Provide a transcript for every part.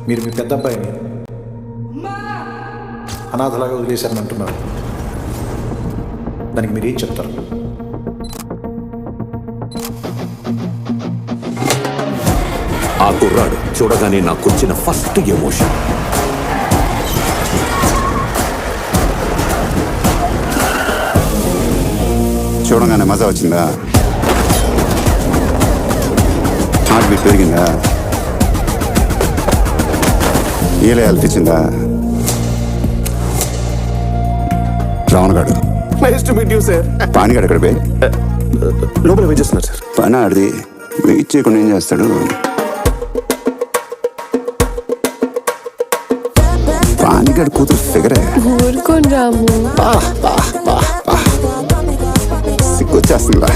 మీరు మీ పెద్ద అబ్బాయిని అనాథలాగా వదిలేశారని అంటున్నారు. దానికి మీరేం చెప్తారు? ఆ కుర్రాడు చూడగానే నాకు వచ్చిన ఫస్ట్ ఎమోషన్ చూడగానే మజా వచ్చిందా? హార్ట్ బీట్ పెరిగిందా? ఏలే అనిపించిందా? రావణగాడు పానిగాడు ఎక్కడ పోయి లోపల వెయిట్ చేస్తున్నారు సార్. పని ఆడిది వెయిట్ చేయకుండా ఏం చేస్తాడు? పానిగాడు కూతురు ఫిగరే. ఊరుకోని రాము. సిగ్గొచ్చేస్తుందా?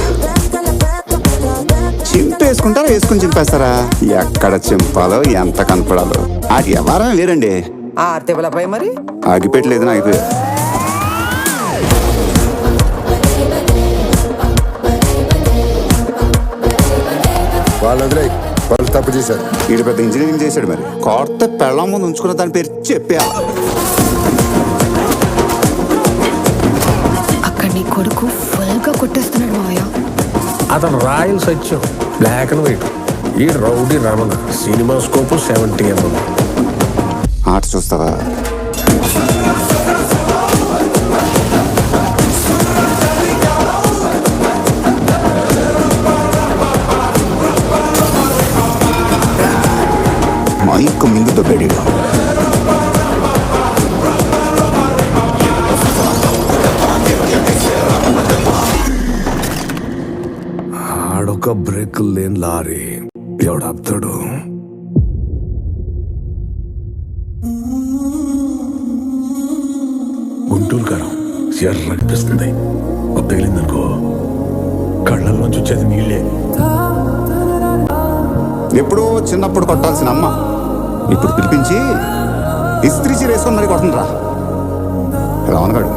చింపేసుకుంటారా వేసుకుని చింపేస్తారా? ఎక్కడ చింపాలో ఎంత కనపడాలో ఆ వ్యవహారం వేరండి. మరి ఆగిపెట్టలేదు ఆగిపోయా. వాళ్ళు తప్పు చేశారు. వీడు పెద్ద ఇంజనీరింగ్ చేశాడు. మరి కొత్త పెళ్ళం ముందు ఉంచుకున్న దాని పేరు చెప్పేయాల. అక్కడ నీ కొడుకు ఫుల్ గా కొట్టేస్తున్నాడు మావయ్య. అతను రాయల్ సత్యం, బ్లాక్ అండ్ వైట్. ఈ rowdy Ramana, cinemascope 70 mm. ఆట చూస్తావా? మైక్ మింగుతో పెడి ఆడొక బ్రేక్ లేని లారీ ఎవడాపుతాడు? గుంటూరు కారం ఎర్రనిపిస్తుంది. తగిలిందనుకో కళ్ళల్లోంచి వచ్చేది నీళ్ళే. ఎప్పుడో చిన్నప్పుడు కొట్టాల్సిన అమ్మ ఇప్పుడు పిలిపించి ఇస్త్రీ చీర వేసుకొని మరి కొడుతుండ్రా రావణగాడు.